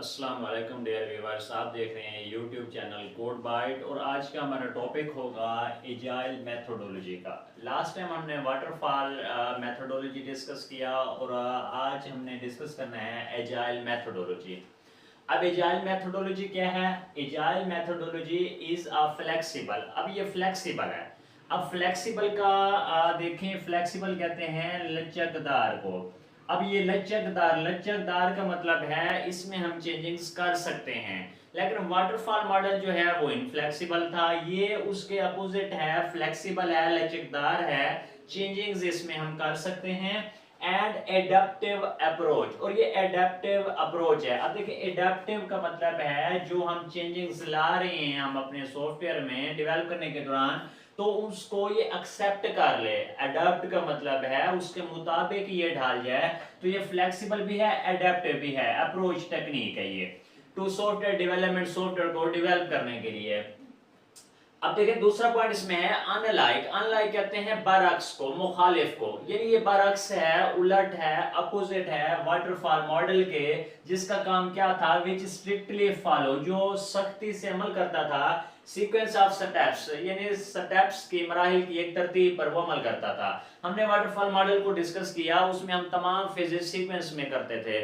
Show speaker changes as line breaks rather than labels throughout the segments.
अस्सलाम वालेकुम dear viewers, आप देख रहे हैं यूट्यूब चैनल कोड बाइट और आज का हमारा टॉपिक होगा एजाइल मेथोडोलॉजी का। लास्ट टाइम हमने वाटरफॉल मेथोडोलॉजी डिस्कस किया और आज हमने डिस्कस करना है एजाइल मेथोडोलॉजी। अब एजाइल मेथोडोलॉजी क्या है? Agile methodology is a flexible. अब ये फ्लेक्सिबल है। अब फ्लेक्सिबल का देखें, फ्लेक्सिबल कहते हैं लचकदार को। अब ये लचकदार, लचकदार का मतलब है इसमें हम चेंजिंग्स कर सकते हैं। लेकिन वाटरफॉल मॉडल जो है वो इनफ्लेक्सिबल था, ये उसके अपोजिट है, फ्लेक्सिबल है, लचकदार है, चेंजिंग्स इसमें हम कर सकते हैं। एंड एडेप्टिव अप्रोच, और ये एडेप्टिव अप्रोच है। अब देखिए एडेप्टिव का मतलब है जो हम चेंजिंग्स ला रहे हैं हम अपने सॉफ्टवेयर में डेवलप करने के दौरान, तो उसको ये एक्सेप्ट कर ले। अडॉप्ट का मतलब है उसके मुताबिक ये ढाल जाए। तो ये फ्लेक्सिबल भी है, अडेप्टिव भी है, अप्रोच टेक्निक है ये टू सॉफ्टवेयर डेवलपमेंट, सॉफ्टवेयर को डेवलप करने के लिए। अब देखिए दूसरा पॉइंट इसमें है अनलाइक। अनलाइक कहते हैं बरअक्स को, मुखालिफ को, यानी ये बरअक्स है, उलट है, अपोजिट है वाटरफॉल मॉडल के, जिसका काम क्या था, विच स्ट्रिक्टली फॉलो, जो सख्ती से अमल करता था, सीक्वेंस ऑफ स्टेप्स, यानी स्टेप्स की, मराहिल की एक तरतीब पर वो अमल करता था। हमने वाटरफॉल मॉडल को डिस्कस किया, उसमें हम तमाम फेजेस सीक्वेंस में करते थे,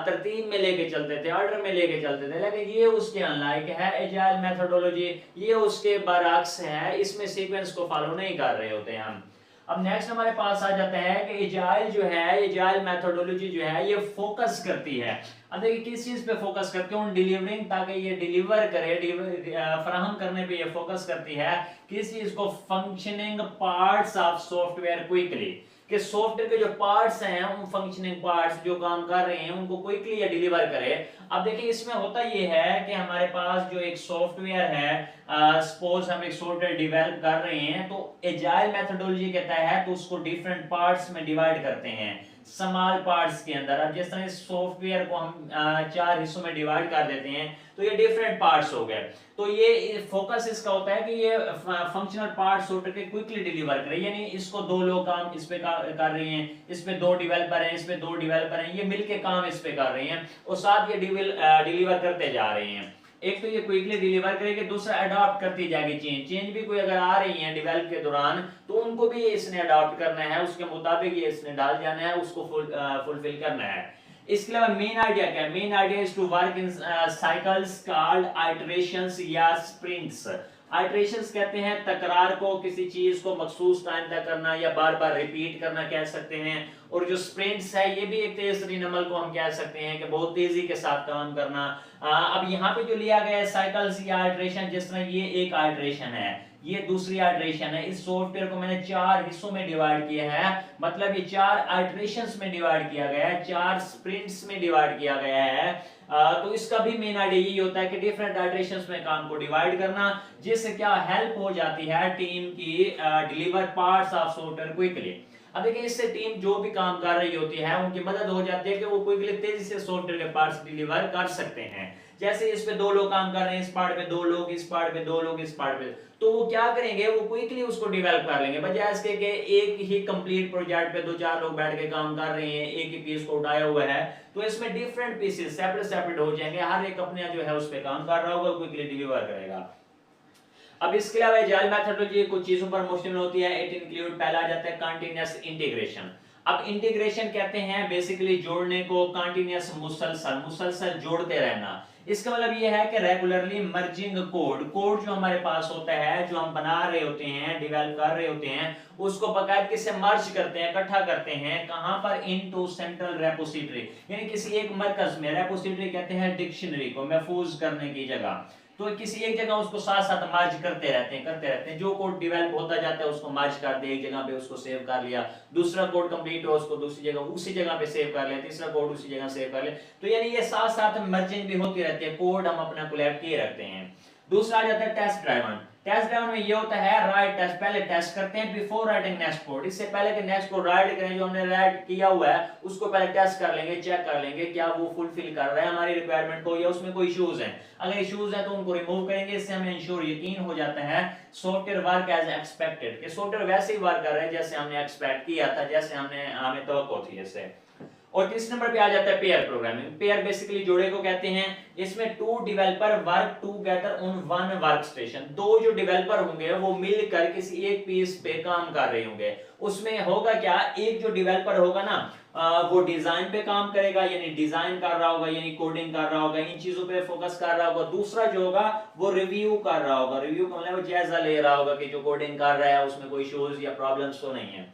तरतीब में लेके चलते थे, ऑर्डर में लेके चलते थे। लेकिन ये उसके अनलाइक है एजाइल मेथोडोलॉजी, ये उसके बरअक्स है, इसमें सीक्वेंस को फॉलो नहीं कर रहे होते हैं हम। अब नेक्स्ट हमारे पास आ जाता है कि एजाइल जो है, एजाइल मेथोडोलॉजी जो है ये फोकस करती है। अब देखिए किस चीज पे फोकस करती है, डिलीवरिंग, ताकि ये डिलीवर करे, फराहम करने पे ये फोकस करती है। किस चीज को? Functioning parts of software quickly, कि सॉफ्टवेयर के जो पार्ट्स हैं, उन फंक्शनिंग पार्ट्स जो काम कर रहे हैं उनको क्विकली या डिलीवर करे। अब देखिए इसमें होता ये है कि हमारे पास जो एक सॉफ्टवेयर है, सपोज हम एक सॉफ्टवेयर डेवलप कर रहे हैं, तो एजाइल मेथोडोलॉजी कहता है तो उसको डिफरेंट पार्ट्स में डिवाइड करते हैं, स्मॉल पार्ट्स के अंदर। अब जिस तरह इस सॉफ्टवेयर को हम चार हिस्सों में डिवाइड कर देते हैं, तो ये डिफरेंट पार्ट्स हो गए। तो ये फोकस इसका होता है कि ये फंक्शनल पार्ट्स सॉफ्टवेयर के क्विकली डिलीवर करे, यानी इसको दो लोग काम इस पे कर रहे हैं, इस पे दो डेवलपर हैं, इस पे दो डेवलपर हैं, ये मिलके काम इस पे कर रहे हैं और साथ ये डिलीवर करते जा रहे हैं। एक तो ये क्विकली डिलीवर करेगी, दूसरा अडॉप्ट करती जाएगी चेंज, चेंज भी कोई अगर आ रही है डेवलप के दौरान तो उनको भी इसने अडॉप्ट करना है, उसके मुताबिक ये इसने डाल जाना है, उसको फुलफिल करना है। इसके अलावा मेन आइडिया क्या है? Main idea is to work in cycles called iterations या स्प्रिंट्स। आइटरेशंस कहते हैं तकरार को, किसी चीज को मखसूस टाइम तक करना या बार बार रिपीट करना कह सकते हैं। और जो स्प्रिंट्स है ये भी एक तेज तरीन अमल को हम कह सकते हैं कि बहुत तेजी के साथ काम करना। अब यहाँ पे जो लिया गया है साइकिल्स या आइटरेशन, जिस तरह ये एक आइटरेशन है, ये दूसरी आइटरेशन है, इस सॉफ्टवेयर को मैंने चार हिस्सों में डिवाइड किया है, मतलब ये चार आइटरेशंस में डिवाइड किया गया है, चार स्प्रिंट्स में डिवाइड किया गया है। तो इसका भी मेन आइडिया यही होता है कि डिफरेंट आइटरेशंस में काम को डिवाइड करना, जिससे क्या हेल्प हो जाती है टीम की deliver parts of software quickly. अब देखिए इससे टीम जो भी काम कर रही होती है उनकी मदद हो जाती है कि वो क्विकली तेजी से सॉफ्टवेयर के पार्ट्स डिलीवर कर सकते हैं। जैसे इस पे दो लोग काम कर रहे हैं, इस पार्ट पे दो लोग, इस पार्ट पे दो लोग, इस पार्ट पे, तो वो क्या करेंगे, वो क्विकली उसको डेवलप कर लेंगे, बजाय इसके कि एक ही कंप्लीट प्रोजेक्ट पे दो चार लोग बैठ के काम कर रहे हैं, एक ही पीस को उठाया हुआ है, तो इसमें डिफरेंट पीसेस सेपरेट सेपरेट हो जाएंगे, हर एक अपने जो है उस पे काम कर रहा होगा, क्विकली डिलीवर करेगा। अब इसके अलावा एजाइल मेथोडोलॉजी कुछ चीजों पर मुश्तमिल होती है। इट इंक्लूड, पहला आ जाता है कंटीन्यूअस इंटीग्रेशन। अब इंटीग्रेशन कहते हैं बेसिकली जोड़ने को, कंटीन्यूअस मुसलसल, मुसलसल जोड़ते रहना। इसका मतलब ये है कि रेगुलरली मर्जिंग कोड, कोड जो हमारे पास होता है, जो हम बना रहे होते हैं, डेवलप कर रहे होते हैं, उसको बाकायदगी से मर्ज करते हैं, इकट्ठा करते हैं, कहां पर? इनटू सेंट्रल रेपोजिटरी, यानी किसी एक मरकज में। रेपोजिटरी कहते हैं डिक्शनरी को, महफूज करने की जगह। तो किसी एक जगह उसको साथ साथ मर्ज करते रहते हैं, करते रहते हैं। जो कोड डेवलप होता जाता है उसको मर्ज कर दे, एक जगह पे उसको सेव कर लिया, दूसरा कोड कंप्लीट हो उसको दूसरी जगह उसी जगह पे सेव कर लिया, तीसरा कोड उसी जगह सेव कर लिया। तो यानी ये साथ साथ मर्जिंग भी होती रहती है, कोड हम अपना कोलैब किए रखते हैं। दूसरा आ जाता है टेस्ट ड्राइवन। टेस्ट ड्राइवन में ये होता है राइट टेस्ट, पहले टेस्ट करते हैं बिफोर राइटिंग नेक्स्ट कोड, इससे पहले कि नेक्स्ट कोड राइट करें, जो हमने राइट किया हुआ है उसको पहले टेस्ट कर लेंगे, चेक कर लेंगे क्या वो फुलफिल कर रहा है हमारी रिक्वायरमेंट को या उसमें कोई इश्यूज हैं। अगर इश्यूज हैं तो उनको रिमूव करेंगे, इससे हमें इंश्योर यकीन हो जाता है सॉफ्टवेयर वर्क एज एक्सपेक्टेड, कि सॉफ्टवेयर वैसे ही वर्क कर रहे हैं जैसे हमने एक्सपेक्ट किया था, जैसे हमें तवक्को थी इससे। और तीसरे नंबर पे आ जाता है पेयर प्रोग्रामिंग। पेयर बेसिकली जोड़े को कहते हैं। इसमें two developer work together on one work station. दो जो डेवलपर होंगे वो मिलकर किसी एक पीस पे काम कर रहे होंगे। उसमें होगा क्या, एक जो डेवलपर होगा ना वो डिजाइन पे काम करेगा, यानी डिजाइन कर रहा होगा, यानी कोडिंग कर रहा होगा, इन चीजों पे फोकस कर रहा होगा। दूसरा जो होगा वो रिव्यू कर रहा होगा। रिव्यू का मतलब जायजा ले रहा होगा कि जो कोडिंग कर रहा है उसमें कोई इश्यूज या प्रॉब्लम्स तो नहीं है।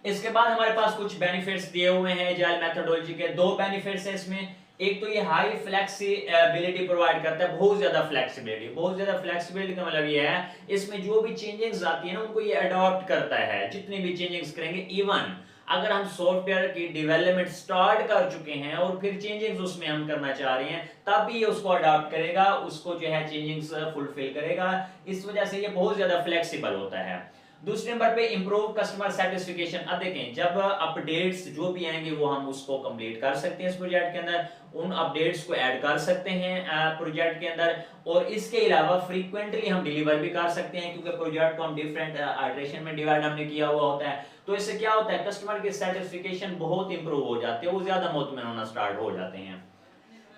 इसके बाद हमारे पास कुछ बेनिफिट्स दिए हुए हैं एजाइल मेथोडोलॉजी के। दो बेनिफिट्स हैं इसमें। एक तो ये हाई फ्लेक्सिबिलिटी प्रोवाइड करता है, बहुत ज्यादा फ्लेक्सिबिलिटी। बहुत ज्यादा फ्लेक्सिबिलिटी का मतलब ये है इसमें जो भी चेंजेस आती है ना उनको ये अडॉप्ट करता है। जितनी भी चेंजेस करेंगे, इवन अगर हम सॉफ्टवेयर की डेवलपमेंट स्टार्ट कर चुके हैं और फिर चेंजेस उसमें हम करना चाह रहे हैं, तब भी ये उसको अडॉप्ट करेगा, उसको जो है चेंजेस फुलफिल करेगा। इस वजह से ये बहुत ज्यादा फ्लेक्सिबल होता है। दूसरे नंबर पे इंप्रूव कस्टमर सेटिस्फिकेशन। अब देखें, जब अपडेट्स जो भी आएंगे वो हम उसको कंप्लीट कर सकते हैं इस प्रोजेक्ट के अंदर, उन अपडेट्स को ऐड कर सकते हैं प्रोजेक्ट के अंदर, और इसके अलावा फ्रीक्वेंटली हम डिलीवर भी कर सकते हैं क्योंकि प्रोजेक्ट को हम डिफरेंट आइटरेशन में डिवाइड हमने किया हुआ होता है। तो इससे क्या होता है, कस्टमर की सेटिस्फिकेशन बहुत इंप्रूव हो जाती है, वो ज्यादा मुतमईन होना स्टार्ट हो जाते हैं।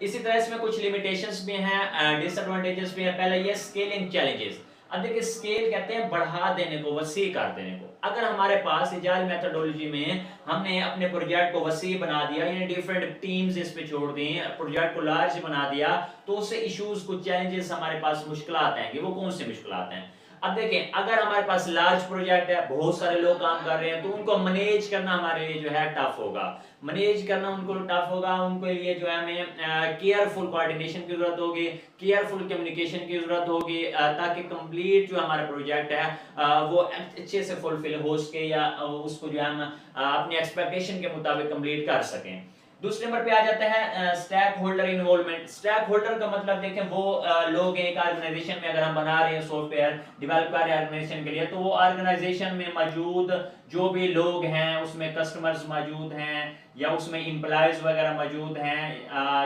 इसी तरह इसमें कुछ लिमिटेशंस भी हैं, डिसएडवांटेजेस भी हैं। पहला ये स्केलिंग चैलेंजेस। अब देखिए, स्केल कहते हैं बढ़ा देने को, वसी कर देने को। अगर हमारे पास एजाइल मेथोडोलॉजी में हमने अपने प्रोजेक्ट को वसी बना दिया, यानी डिफरेंट टीम्स इस पे छोड़ दी, प्रोजेक्ट को लार्ज बना दिया, तो उससे इश्यूज, कुछ चैलेंजेस हमारे पास, मुश्किलात आएंगे। वो कौन से मुश्किलात हैं? अब देखें, अगर हमारे पास लार्ज प्रोजेक्ट है, बहुत सारे लोग काम कर रहे हैं, तो उनको मैनेज करना हमारे लिए जो है टफ होगा। मैनेज करना उनको टफ होगा। उनके लिए जो है हमें केयरफुल कोऑर्डिनेशन की जरूरत होगी, केयरफुल कम्युनिकेशन की जरूरत होगी, ताकि कंप्लीट जो हमारा प्रोजेक्ट है वो अच्छे से फुलफिल हो सके, या उसको जो है हम अपनी एक्सपेक्टेशन के मुताबिक कंप्लीट कर सकें। दूसरे नंबर पे आ जाता है stakeholder involvement. Stakeholder का मतलब देखें, वो लोग एक ऑर्गेनाइजेशन में, अगर हम बना रहे हैं सॉफ्टवेयर, डेवलप कर रहे हैं ऑर्गेनाइजेशन के लिए, तो वो ऑर्गेनाइजेशन में मौजूद जो भी लोग हैं, उसमें कस्टमर्स मौजूद हैं, या उसमें एम्प्लॉयज वगैरह मौजूद हैं,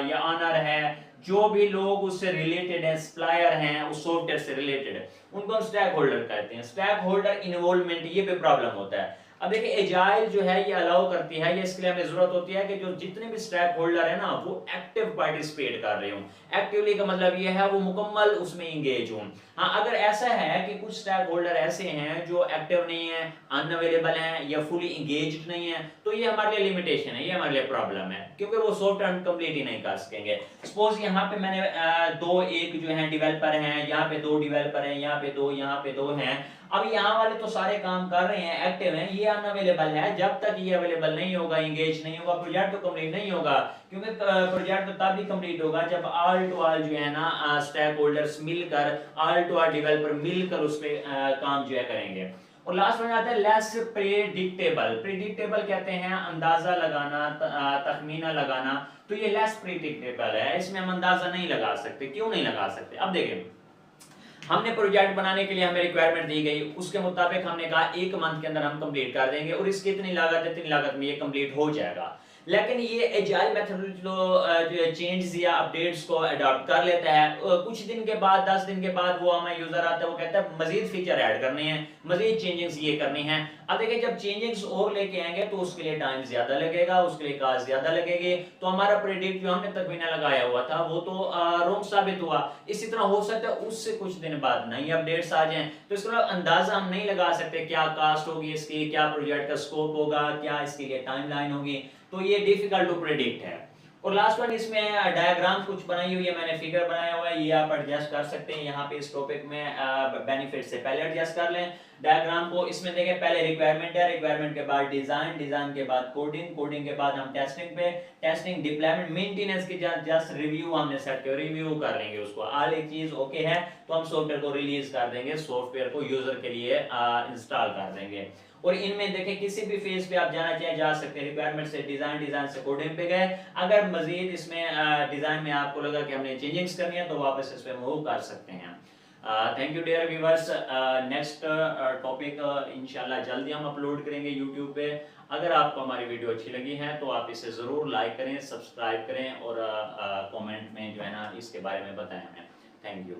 या ऑनर है, जो भी लोग उससे रिलेटेड है, सप्लायर हैं उस सॉफ्टवेयर से रिलेटेड, उनको हम स्टेक होल्डर कहते हैं। स्टेक होल्डर इन्वॉल्वमेंट, ये भी प्रॉब्लम होता है। अब देखिए, एजाइल जो है ये अलाउ करती है, ये इसके लिए हमें जरूरत होती है कि जो जितने भी स्टेक होल्डर है ना, वो एक्टिव पार्टिसिपेट कर रहे हो। एक्टिवली का मतलब ये है वो मुकम्मल उसमें इंगेज हो। हाँ, अगर ऐसा है कि कुछ स्टेक होल्डर ऐसे हैं जो एक्टिव नहीं है, अनअवेलेबल हैं, या फुली इंगेज नहीं है, तो ये हमारे लिए लिमिटेशन है, ये हमारे लिए प्रॉब्लम है, क्योंकि वो सॉफ्टवेयर हम कंप्लीट ही नहीं कर सकेंगे। सपोज यहाँ पे मैंने दो, एक जो है डेवलपर हैं, यहाँ पे दो डेवलपर हैं, यहाँ पे दो, यहाँ पे दो हैं। अब यहाँ वाले तो सारे काम कर रहे हैं, एक्टिव हैं, ये अनअवेलेबल है। जब तक ये अवेलेबल नहीं होगा, इंगेज नहीं होगा, प्रोजेक्ट तो कंप्लीट नहीं होगा। क्योंकि प्रोजेक्ट तो तब भी कंप्लीट होगा जब ऑल टू ऑल जो है ना स्टेक होल्डर्स मिलकर, ऑल टू ऑल डेवलपर मिलकर उस पे काम जो है करेंगे। और लास्ट में आता है लेस प्रेडिक्टेबल। प्रेडिक्टेबल कहते हैं अंदाजा लगाना, तखमीना लगाना। तो ये लेस प्रेडिक्टेबल है, इसमें हम अंदाजा नहीं लगा सकते। क्यों नहीं लगा सकते? अब देखिए, हमने प्रोजेक्ट बनाने के लिए हमें रिक्वायरमेंट दी गई, उसके मुताबिक हमने कहा एक मंथ के अंदर हम कंप्लीट कर देंगे, और इसकी इतनी लागत है, इतनी लागत में ये कंप्लीट हो जाएगा। लेकिन ये एजाइल मेथोडोलॉजी जो चेंजेस या अपडेट्स को अडॉप्ट कर लेता है, कुछ दिन के बाद, 10 दिन के बाद वो हमें यूजर आता है, वो कहता है मजीद फीचर ऐड करने हैं, मजीद चेंजेस ये करनी है। अब देखिए, जब चेंजेस और लेके आएंगे तो उसके लिए टाइम ज्यादा लगेगा, उसके लिए कास्ट ज्यादा लगेगी, तो हमारा प्रेडिक्ट जो हमने तखमीना लगाया हुआ था वो तो रॉन्ग साबित हुआ। इसी तरह हो सकता है उससे कुछ दिन बाद नई अपडेट्स आ जाएं, तो इसका अंदाजा हम नहीं लगा सकते क्या कास्ट होगी इसकी, क्या प्रोजेक्ट का स्कोप होगा, क्या इसके लिए टाइमलाइन होगी। तो ये डिफिकल्ट टू प्रेडिक्ट है। और लास्ट वन, इसमें डायग्राम कुछ बनाई हुई है मैंने, फिगर बनाया हुआ है, ये आप एडजस्ट कर सकते हैं यहाँ पे इस टॉपिक में। बेनिफिट से पहले एडजस्ट कर लें डायग्राम को। इसमें देखें, पहले रिक्वायरमेंट है, रिक्वायरमेंट के बाद डिजाइन, डिजाइन के बाद कोडिंग, कोडिंग के बाद हम टेस्टिंग पे, टेस्टिंग, डिप्लॉयमेंट, मेंटेनेंस की जस्ट रिव्यू हमने सेट किया, रिव्यू कर लेंगे उसको। ऑल एक चीज ओके है तो हम सॉफ्टवेयर को रिलीज कर देंगे, सॉफ्टवेयर को यूजर के लिए इंस्टॉल कर देंगे। और इनमें देखें, किसी भी फेज पे आप जाना चाहें जा सकते हैं। रिक्वायरमेंट से डिजाइन, डिजाइन से कोडिंग पे गए। अगर मजीद इसमें डिजाइन में आपको लगा कि हमने चेंजिंग्स करनी है तो वापस इस पे मूव कर सकते हैं। Thank you dear viewers. Next topic इंशाल्लाह जल्दी हम अपलोड करेंगे यूट्यूब पे। अगर आपको हमारी वीडियो अच्छी लगी है तो आप इसे ज़रूर लाइक करें, सब्सक्राइब करें, और कमेंट में जो है ना इसके बारे में बताएं हमें। Thank you.